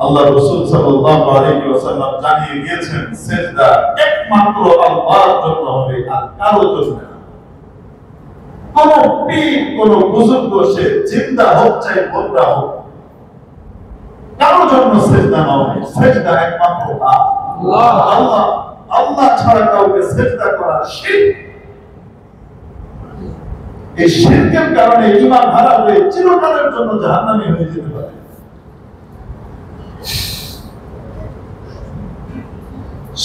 আল্লাহ রাসূল সাল্লাল্লাহু আলাইহি ওয়াসাল্লাম জানিয়ে দিয়েছেন সিজদা একমাত্র আল্লাহর জন্য হবে, আর কারো জন্য না। কোন পীর, কোন বুজুর্গ সে জিন্দা হোক চাই বলরা হোক, কারো জন্য সিজদা নয়, সিজদা একমাত্র আল্লাহ। আল্লাহ আল্লাহ ছাড়া কাউকে সিজদা করা শিরক। এই শিরকের কারণে ঈমান হারা হয়ে চিরকালের জন্য জাহান্নামী হয়ে যেতে পারে।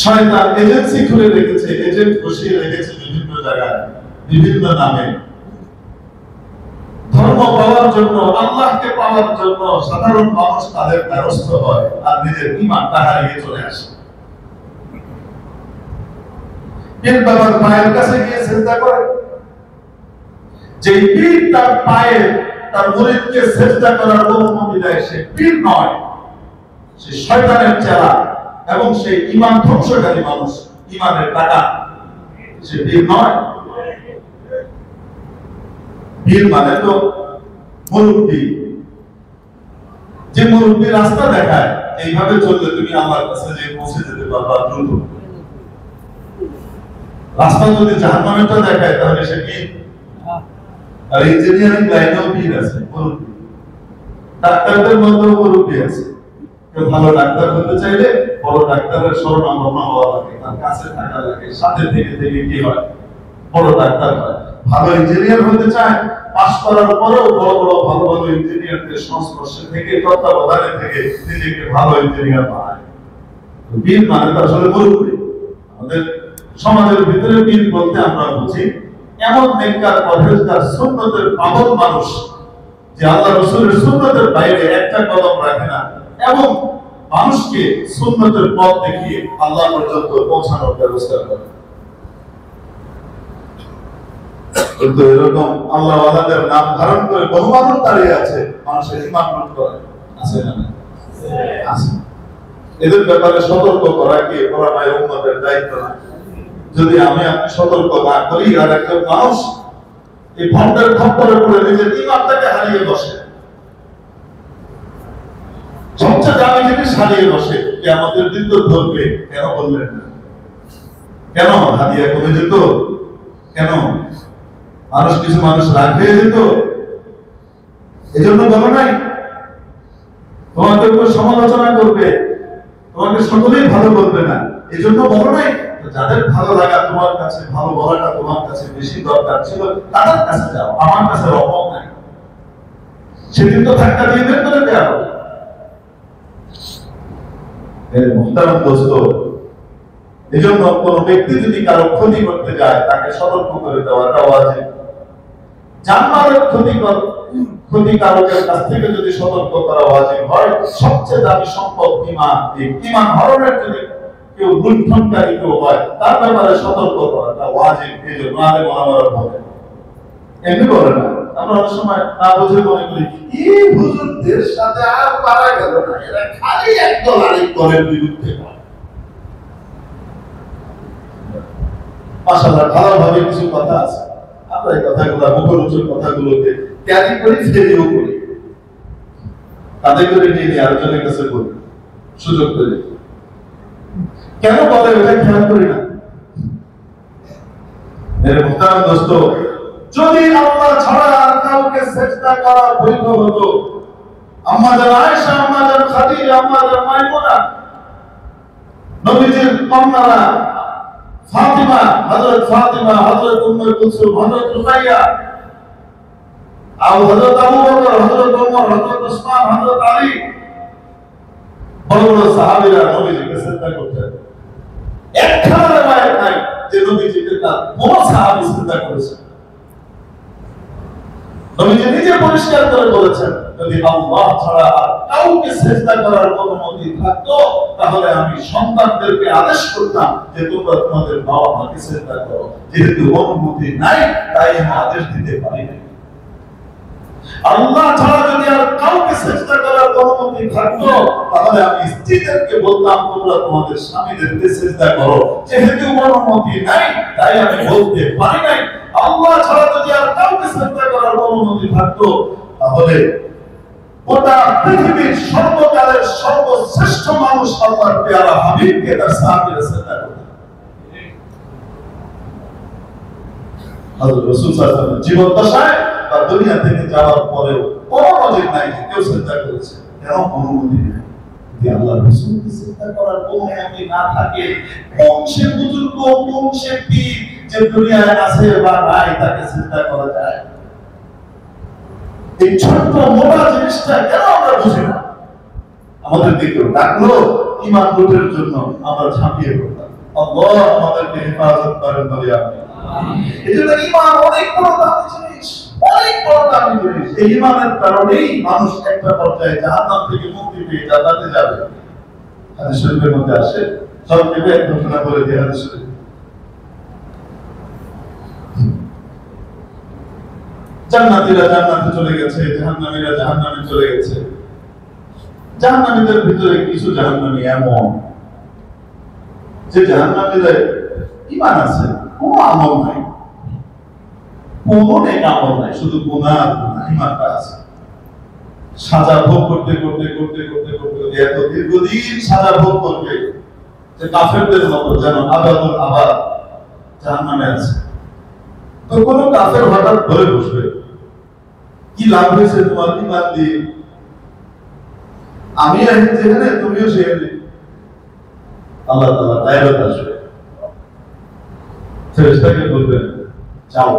শয়তান এজেন্সি খুলে রেখেছে, এজেন্ট বসিয়ে রেখেছে বিভিন্ন জায়গায় বিভিন্ন নামে। ধর্ম পাওয়ার জন্য, আল্লাহকে পাওয়ার জন্য সাধারণ মানুষ তাদের দ্বারস্থ হয় আর নিজের ঈমানটা হারিয়ে চলে আসে। পীর বাবার পায়ের কাছে গিয়ে সিজদা করে, যে পীর তার পায়ে তার মুরিদকে সিজদা করার অনুমতি দেয়, সে পীর নয়, সে শয়তানের চেলা এবং সে ঈমান ধ্বংসকারী মানুষ, ঈমানের টাকা, সে পীর নয়। পীর মানে তো মুরব্বী, যে মুরব্বী রাস্তা দেখায়, এইভাবে চললে তুমি আল্লাহর কাছে যে পৌঁছে যেতে পারবা দ্রুত। রাস্তা যদি জাহান্নামেরটা দেখায় তাহলে সে পীর। আর ইঞ্জিনিয়ারিং লাইনেও পীর আছে, মুরব্বী। ডাক্তারদের মধ্যেও মুরব্বী আছে। কেউ ভালো ডাক্তার হতে চাইলে বড় ডাক্তারের শরণাপন্ন হওয়া লাগে, তার কাছে থাকা লাগে, সাথে থেকে থেকে কি হয়, বড় ডাক্তার হয়। ভালো ইঞ্জিনিয়ার হতে চায়, পাস করার পরেও বড় বড় ভালো ভালো ইঞ্জিনিয়ারদের সংস্পর্শে থেকে, তত্ত্বাবধানে থেকে নিজেকে ভালো ইঞ্জিনিয়ার বানায়। পীর মানে তো আসলে মুরব্বী। আমাদের সমাজের ভিতরে পীর বলতে আমরা বুঝি এমন নেককার পরহেজগার সুন্নতের পাগল মানুষ, যে আল্লাহ রাসূলের সুন্নতের বাইরে একটা কদম রাখে না এবং মানুষকে সুন্নতের পথ দেখিয়ে আল্লাহ পর্যন্ত পৌঁছানোর ব্যবস্থা করে। কিন্তু এরকম আল্লাহ ওয়ালাদের নাম ধারণ করে বহু মানুষ দাঁড়িয়ে আছে, মানুষের ঈমান লুট করে, আছে না? আছে। এদের ব্যাপারে সতর্ক করা কি ওলামায়ে উম্মতের দায়িত্ব না? যদি আমি আপনি সতর্ক না করি, আর একজন মানুষ এই ভণ্ডের খপ্পরে পড়ে নিজের ঈমানটাকে হারিয়ে বসে, সবচেয়ে দামি জিনিস হারিয়ে বসে, কিয়ামতের দিন তো ধরবে। কেন বললেন না? কেন হাদিয়া কমে যেত? কেন মানুষ কিছু মানুষ রাগ হয়ে যেত? এজন্য বলো নাই তোমাকে উপর সমালোচনা করবে, তোমাকে সকলেই ভালো বলবে না, এজন্য বলো নাই? যাদের ভালো লাগা তোমার কাছে, ভালো বলাটা তোমার কাছে বেশি দরকার ছিল, তাদের কাছে যাও, আমার কাছে রকম নাই। সেদিন তো ধাক্কা দিয়ে বের করে দেওয়া হবে। মুহতারাম দোস্ত, এজন্য কোন ব্যক্তি যদি কারো ক্ষতি করতে যায়, তাকে সতর্ক করে দেওয়াটা ওয়াজিব। জানমালের ক্ষতিকারকের কাছ থেকে যদি সতর্ক করা ওয়াজিব হয়, সবচেয়ে দামি সম্পদ ঈমান। এই ঈমান হরণের যদি কেউ লুণ্ঠনকারী কেউ হয়, তার ব্যাপারে সতর্ক করাটা ওয়াজিব। এই জন্য আলেম ওলামারা বলেন, এমনি বলে না। আমরা অনেক সময় না বুঝে মনে করি এই হুজুরদের সাথে আর পারা গেল না, এরা খালি একদল আরেক দলের বিরুদ্ধে। মাশাআল্লাহ, ভালোভাবে কিছু কথা আছে, আমরা এই কথাগুলো, মুখরোচক কথাগুলোকে ক্যারি করি, ফেরিও করি, তাদের করে নিয়ে আরেকজনের কাছে বলি সুযোগ করে। কেন বলে ওটা খেয়াল করি না? মেরে মুহতারাম দোস্ত, যদি আল্লাহ ছাড়া আর কাউকে সিজদা করা বৈধ হতো, আম্মা জান আয়েশা, আম্মা জান খাদিজা, আম্মা জান মাইমুনা, নবীজির কন্যারা ফাতিমা, হযরত ফাতিমা, হযরত উম্মে কুলসুম, হযরত রুকাইয়া, আর হযরত আবু বকর, হযরত ওমর, হযরত উসমান, হযরত আলী, বড় বড় সাহাবীরা নবীজিকে সিজদা করতেন। একখানা riwayat নাই যে নবীজিকে তার কোন সাহাবী সিজদা করেছেন। নবীজি নিজে পরিষ্কার করে বলেছেন, যদি আল্লাহ ছাড়া আর কাউকে সিজদা করার অনুমতি থাকতো, তাহলে আমি সন্তানদেরকে আদেশ করতাম যে তোমরা তোমাদের বাবা মাকে সিজদা করো। যেহেতু অনুমতি নাই, তাই আমি আদেশ দিতে পারি না। আল্লাহ ছাড়া যদি আর কাউকে সিজদা করার অনুমতি থাকতো, তাহলে আমি স্ত্রীদেরকে বলতাম তোমরা তোমাদের স্বামীদেরকে সিজদা করো। যেহেতু অনুমতি নাই, তাই আমি বলতে পারি নাই। আল্লাহ ছাড়া যদি আর কাউকে সিজদা করার অনুমতি থাকতো, তাহলে গোটা পৃথিবীর সর্বকালের সর্বশ্রেষ্ঠ মানুষ আল্লাহর পেয়ারা হাবিবকে তার সাহাবীরা সিজদা করতেন। হযরত রাসূল সাল্লাল্লাহু আলাইহি ওয়াসাল্লাম জীবন দশায় বা দুনিয়া থেকে যাওয়ার পরেও কোনো নজির নাই যে কেউ সিজদা করেছে। কেন অনুমতি নেই? যদি আল্লাহর রাসূলকে সিজদা করার অনুমতি না থাকে, কোন সে বুজুর্গ, কোন সে পীর যে দুনিয়ায় আছে বা নাই, তাকে সিজদা করা যায়? এই ছোট্ট মোটা জিনিসটা কেন আমরা বুঝি না? আমাদের দিকে ডাকলো ঈমান লুটের জন্য, আমরা ঝাঁপিয়ে পড়লাম। আল্লাহ আমাদেরকে হেফাজত করেন বলে আপনি। এজন্য ঈমান অনেক বড় দামি জিনিস, অনেক বড় দামি জিনিস। এই ঈমানের কারণেই মানুষ একটা পর্যায়ে জাহান্নাম থেকে মুক্তি পেয়ে জান্নাতে যাবে। হাদিস শরীফের মধ্যে আসে, সংক্ষেপে এক ঘটনা বলে দিয়ে হাদিস শরীফ। জান্নাতীরা জান্নাতে চলে গেছে, জাহান্নামীরা জাহান্নামে চলে গেছে। জাহান্নামীদের ভিতরে কিছু জাহান্নামী এমন যে জাহান্নামীদের ঈমান আছে, কোনো আমল নাই, কোনো নেক আমল নাই, শুধু গুনাহ আর গুনাহ, ঈমানটা আছে। সাজা ভোগ করতে করতে করতে করতে করতে এত দীর্ঘদিন সাজা ভোগ করবে যে কাফেরদের মতো যেন আবাদুল আবাদ জাহান্নামে আছে। তো কোনো কাফের হঠাৎ ধরে বসবে, কি লাভ হয়েছে তোমার ঈমান দিয়ে? আমি আছি যেখানে তুমিও সেখানে। আল্লাহ তাআলা দায়রত আসবে, ফেরেশতাকে বলবেন যাও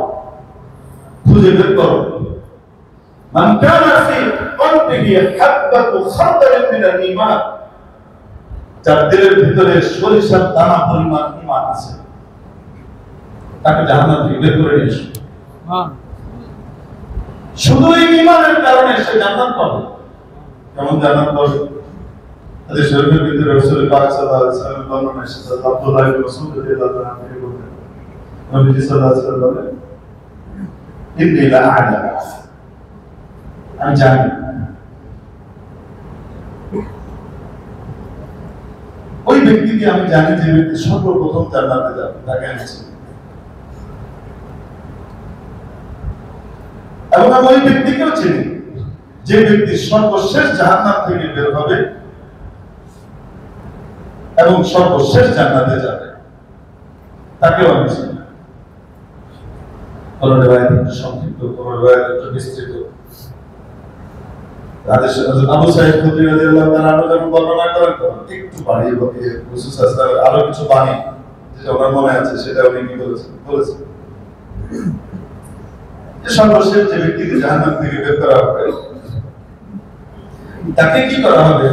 খুঁজে বের করো মান কানা ফি কলবিহি হাব্বাতু খারদালিন মিনাল ঈমান, যার দিলের ভিতরে সরিষার দানা পরিমাণ ঈমান আছে, তাকে জাহান্নাম থেকে বের করে নিয়ে এসো। শুধু এই ঈমানের কারণে সে জান্নাত পাবে। কেমন জান্নাত পাবে? হাদিস শরীফের ভিতরে রাসূল পাক সাল্লাল্লাহু আলাইহি ওয়াসাল্লাম বর্ণনা এসেছে, আব্দুল্লাহ ইবনে মাসউদ রাদিয়াল্লাহু আনহু থেকে বলেন, নবী সাল্লাল্লাহু আলাইহি ওয়াসাল্লাম বলেন, ইন্নী লা আ'লাম, আমি জানি ওই ব্যক্তিকে, আমি জানি যে ব্যক্তি সর্বপ্রথম জান্নাতে যাবে, তাকে আমি চিনি। এবং আমি ওই ব্যক্তিকেও চিনি যে ব্যক্তি সর্বশেষ জাহান্নাম থেকে বের হবে এবং সর্বশেষ জান্নাতে যাবে, তাকেও আমি চিনি। কোন রিওয়ায়াত একটু সংক্ষিপ্ত, কোন রিওয়ায়াত একটু বিস্তৃত। আবু সাঈদ খুদরি রাদিয়াল্লাহু তাআলা যখন বর্ণনা করেন তখন একটু বাড়িয়ে বাড়িয়ে রাসূল সাল্লাল্লাহু আলাইহি ওয়াসাল্লাম আরো কিছু বাণী যেটা ওনার মনে আছে সেটা উনি কি বলেছেন যে সর্বশেষ যে ব্যক্তিকে জাহান্নাম থেকে বের করা হবে তাকে কি করা হবে?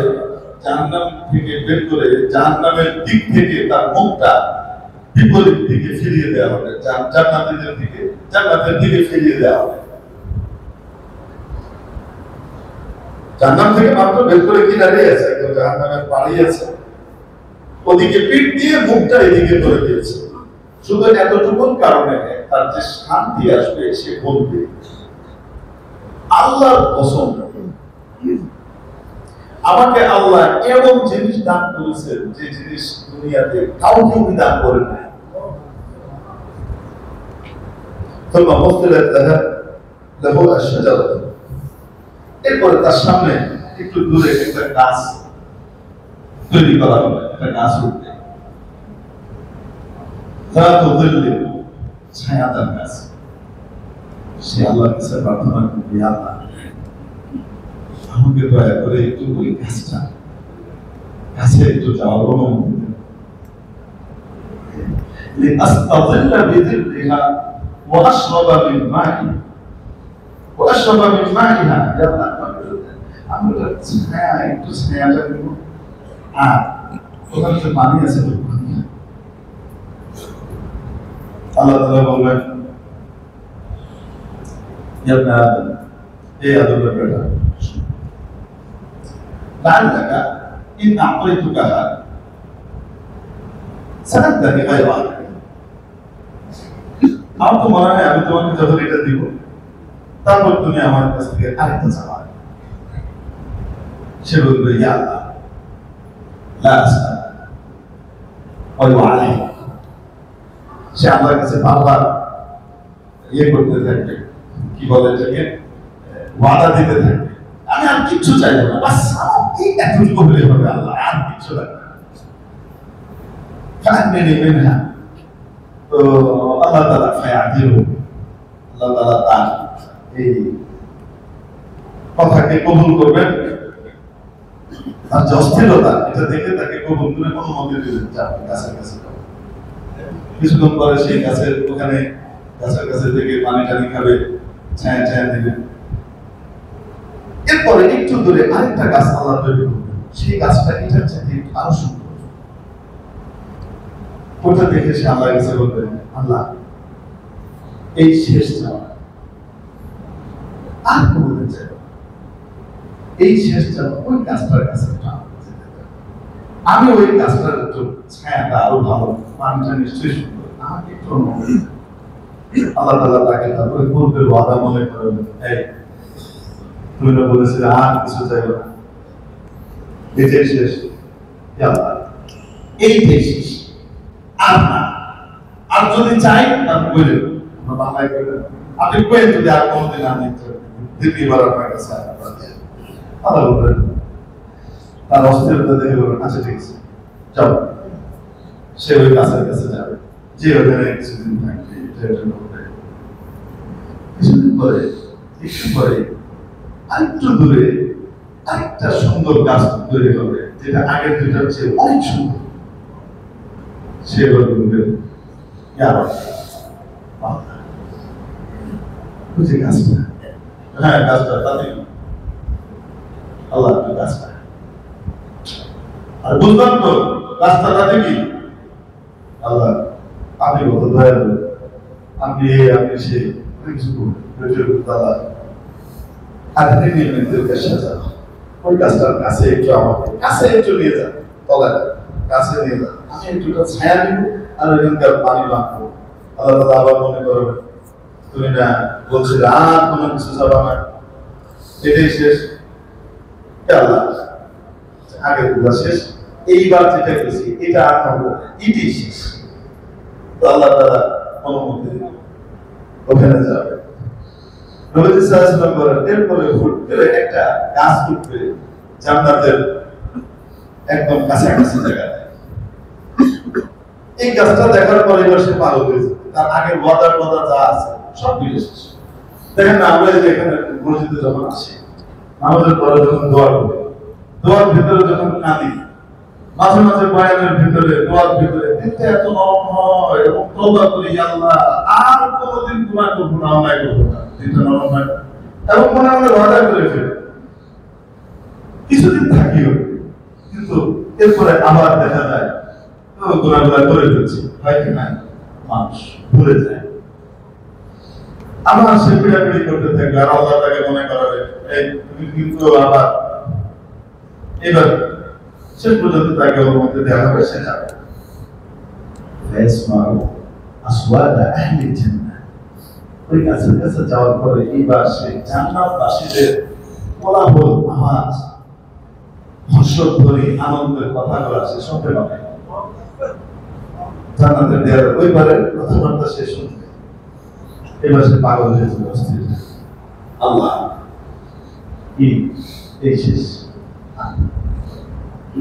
জাহান্নাম থেকে বের করে জাহান্নামের দিক থেকে তার মুখটা বিপরীত দিকে ফিরিয়ে দেওয়া হবে, জান্নাতের দিকে ফিরিয়ে দেওয়া হবে। জাহান্নাম থেকে মাত্র বের করে কি দাঁড়িয়ে আছে, তো জাহান্নামের পাড়ি আছে, ওদিকে পিঠ দিয়ে মুখটা এদিকে করে দিয়েছে। শুধু এতটুকুর কারণে তার যে শান্তি আসবে, সে বলবে আল্লাহর কসম, আমাকে আল্লাহ এমন জিনিস দান করেছেন যে জিনিস দুনিয়াতে কাউকে উনি দান করেন না। এরপরে তার সামনে একটু দূরে একটা গাছ তৈরি করা হবে, একটা গাছ উঠবে, ছায়াদার গাছ। সে আল্লাহর কাছে প্রার্থনা করবে, আল্লাহ আমাকে দয়া করে একটু ওই গাছটা কাছে একটু যাওয়ার অনুমতি দেন, লিআস্তাযিল্লা বিযিল্লিহা ওয়া আশরাবা মিন মাইহা ওয়া আশরাবা মিন মাইহা। ইয়া আল্লাহ আমি একটু ছায়াটা নেব, আর ওখানে যে পানি আছে পানি। আল্লাহ তাআলা বললেন, ইয়া ইবনে আদম, হে আদমের বেটা, لعلك إن أعطيتكها سألتني غيرها। আমার তো মনে হয় আমি তোমাকে যখন এটা দিব তারপর তুমি আমার কাছ থেকে আরেকটা চাওয়া। সে বলবে ইয়া আল্লাহ লা আসআল ওয়া ইউআলিম। সে আল্লাহর কাছে বারবার করতে থাকবে, কি বলে এটাকে, ওয়াদা দিতে থাকবে, আমি আর কিচ্ছু চাইবো না, বাস এই এতটুকু হলে হবে, আল্লাহ আর কিচ্ছু লাগবে না। তো আল্লাহ তাআলা ফায়াদিরু, আল্লাহ তাআলা তার এই কথাকে কবুল করবেন। আর যে অস্থিরতা, এটা দেখে তাকে কবুল করে অনুমতি দিলেন যে আপনি গাছের কাছে যাবেন। কিছুক্ষণ পরে সেই গাছের ওখানে গাছের কাছে থেকে পানি টানি খাবে, ছায়া ছায়া দিবেন। এরপরে একটু দূরে আরেকটা গাছ আল্লাহ তৈরি করবেন, সেই গাছটা এটার চাইতে আরো সুন্দর। ওটা দেখে সে আল্লাহর কাছে বলবেন, আল্লাহ এই শেষ যাওয়া, আর কোনোদিন চাই এই শেষ যাওয়া, ওই গাছটার কাছে আমি ওই গাছটার একটু ছায়াটা আরো ভালো, পানিটা নিশ্চয়ই সুন্দর, আমাকে একটু অনুমতি। আল্লাহ তাআলা তাকে তারপরে পূর্বের ওয়াদা মনে করবেন, এই তুমি না বলেছিলে আর কিছু চাইবে না, এটাই শেষ, আল্লাহ এইটাই শেষ, আর না, আর যদি চাই আপনি বললেন, আমরা বাংলায় বললেন, আপনি কয়েন যদি আর কোনোদিন আমি দ্বিতীয়বার আপনার কাছে আল্লাহ বলবেন, তার অস্থিরতা দেখে বলবেন, আচ্ছা ঠিক আছে যাও। সে ওই গাছের কাছে যাবে, যে ওখানে কিছুদিন থাকবে, কিছুদিন পরে একটু পরে আরেকটু দূরে আরেকটা সুন্দর গাছ তৈরি হবে, যেটা আগের দুইটার চেয়ে অনেক সুন্দর। সে বলবে, বুঝে গাছটা, হ্যাঁ গাছটা, তাতে আল্লাহ গাছটা, আর বুঝলাম তো গাছটা তাতে কি, আল্লাহ আপনি কত দয়ালু, আপনি আপনি সে কিছু দাদা আপনি নিয়মিতের সাজানো, ওই গাছটার কাছে একটু আমাকে কাছে একটু নিয়ে যান, তলায় কাছে নিয়ে যান, আমি একটু ছায়া দিব আর ওইখানকার পানি মাখবো। আল্লাহ তাআলা আবার মনে করবেন, তুমি না বলছিলে আর কোনো কিছু যাবা না, এটাই শেষ, আল্লাহ আগের গুলা শেষ, এইবার যেটা গেছি এটা আর হবে, এটাই শেষ। তো আল্লাহ তাআলা অনুমতি দিল, ওখানে যাবে। নবী সাল্লাল্লাহু আলাইহি ওয়াসাল্লাম বলেন, এরপরে হুট করে একটা গাছ উঠবে জান্নাতের একদম কাছাকাছি জায়গায়। এই গাছটা দেখার পরে সে পাগল হয়ে যাবে, তার আগের ওয়াদা যা আছে সব মিলে শেষ। দেখেন না, আমরা যে এখানে মসজিদে যখন আসি, নামাজের পরে যখন দোয়া করি, দোয়ার ভিতরে যখন কাঁদি, মাঝে মাঝে বয়ানের ভিতরে, দোয়ার ভিতরে দিতে এত নরম হয় এবং তওবা করি, আল্লাহ আর কোনোদিন গুনাহ করব না, অন্যায় করব না, দিতে নরম হয় এবং মনে মনে ওয়াদা করে ফেলি, কিছুদিন থাকিও, কিন্তু এরপরে আবার দেখা যায় গুনাহগুলো করে ফেলছি, হয় কি না, মানুষ ভুলে যায়, আবার সে পিড়াপিড়ি করতে থাকবে, আর আল্লাহ তাকে মনে করাবে, এই তুমি কিন্তু আবার এবার শেষ পর্যন্ত তাকে অনুমতি দেওয়া হবে, সে যাবে। ওই গাছের কাছে যাওয়ার পরে এইবার সে জান্নাতবাসীদের কোলাহল আওয়াজ, হর্ষধ্বনি, আনন্দের কথাগুলো সে শুনতে পাবে, জান্নাতের দেয়ার ওইবারের কথাবার্তা সে শুনবে। এবার সে পাগল হয়ে যাবে, অস্থির, আল্লাহ কি এই শেষ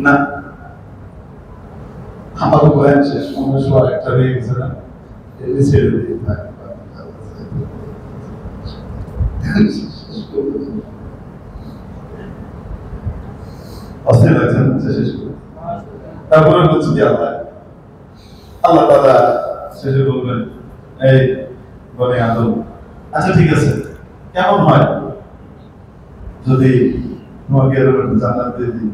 না, আমার বয়ান শেষ, মনে হয় একটা হয়ে গেছে না, ছেড়ে দিয়ে অস্থির লাগছে, শেষ করে তারপরে বলছি যে আল্লাহ তাআলা শেষে বলবেন, এই বনে আদম, আচ্ছা ঠিক আছে, কেমন হয় যদি তোমাকে এরকম জান্নাত দিয়ে দিই?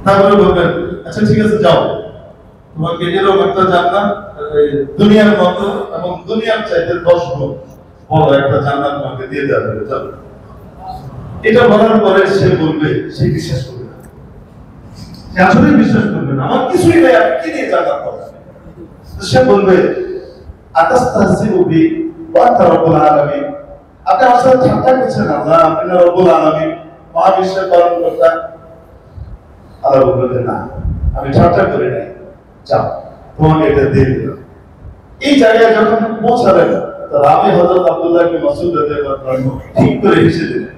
তারপরে বলবেন, আচ্ছা ঠিক আছে যাও, তোমাকে এরকম একটা জান্নাত দুনিয়ার মতো এবং দুনিয়ার চাইতে 10 গুণ বড় একটা জান্নাত তোমাকে দিয়ে দেওয়া হবে, যাও। এটা বলার পরে সে বলবে, সে বিশ্বাস করবে না, সে আসলে বিশ্বাস করবে না, আমার কিছুই নাই, আমি কি নিয়ে জান্নাত পাবো? সে বলবে, আতাস্তাহজিউ বি ওয়া আনতা রাব্বুল আলামিন, আপনি আমার সাথে ঠাট্টা করছেন, আল্লাহ আপনি রব্বুল আলামিন, মহাবিশ্বের পালনকর্তা। আল্লাহ বলবেন, না আমি ঠাট্টা করি নাই, যাও তোমাকে এটা দিয়ে দিলাম। এই জায়গায় যখন পৌঁছাবেন, রাবি হযরত আব্দুল্লাহ ইবনে মাসউদ রাদিয়াল্লাহু আনহু ঠিক করে হেসে দিলেন।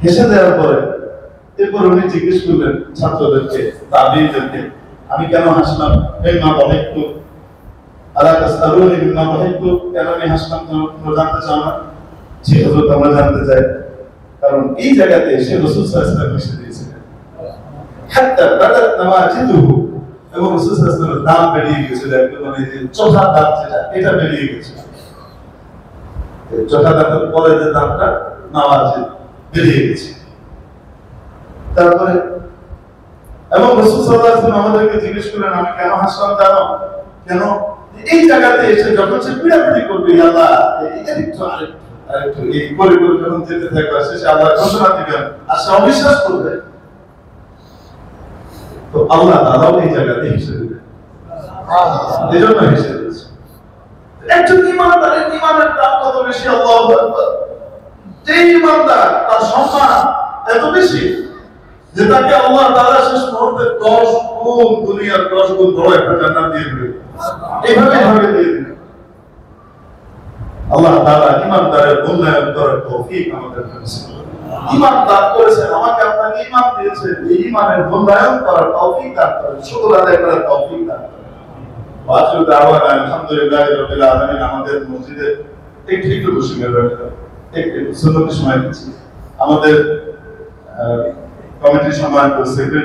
হেসে দেওয়ার পরে এরপর উনি জিজ্ঞেস করলেন ছাত্রদেরকে, তাবিঈদেরকে, আমি কেন হাসলাম? এই মা বলেকটু আলা তাসআলুনি বিমা বলেকটু, কেন আমি হাসলাম তোমরা জানতে চাও না? জি হযরত, আমরা জানতে চাই, কারণ এই জায়গাতে এসে রাসূল সাল্লাল্লাহু আলাইহি ওয়াসাল্লাম হেসে দিয়েছিলেন, হাত্তা বাদাত নাওয়াজিদুহু, এবং রাসূল সাল্লাল্লাহু আলাইহি ওয়াসাল্লামের দাম বেরিয়ে গেছিল, একদম মানে যে চোখা দাঁত যেটা, এটা বেরিয়ে গেছিল। চোখা দাঁতের পরে যে দাঁতটা নামাজে বেরিয়ে গেছে। তারপরে এবং রাসূল সাল্লাল্লাহু আলাইহি ওয়াসাল্লাম আমাদেরকে জিজ্ঞেস করলেন, আমি কেন হাসলাম জানো? কেন? এই জায়গাতে এসে যখন সে পিড়াপিড়ি করবে, আল্লাহ আরেকটু এই করে করে যখন যেতে থাকবে, শেষে আল্লাহ ঘোষণা দিবেন আর সে অবিশ্বাস করবে, তো আল্লাহ তাআলাও এই জায়গাতে হেসে দিবেন। এই জন্য হেসে দিয়েছে। একজন ইমানদারের ইমানের দাম কত বেশি! আল্লাহু আকবার। যে ইমানদার তার সম্মান এত বেশি যে তাকে আল্লাহ তাআলা শেষ মুহূর্তে 10 গুণ দুনিয়ার 10 গুণ বড় একটা জান্নাত দিয়ে দিবে। এইভাবে দিয়ে দিবে। আল্লাহ তাআলা ইমানদারের মূল্যায়ন করার তৌফিক আমাদের দিয়েছেন। ঈমান দান করেছেন, আমাকে আপনাকে ঈমান দিয়েছেন, এই ঈমানের মূল্যায়ন করার তৌফিক দান করেন, শুকর আদায় করার তৌফিক দান করেন। ওয়াজু দাওয়ানা আলহামদুলিল্লাহি রাব্বিল আলামিন। আমাদের মসজিদে একটু বসে গেলেন, একটু সুন্নতের সময় দিচ্ছি। আমাদের কমিটির সম্মানিত সেক্রেটারি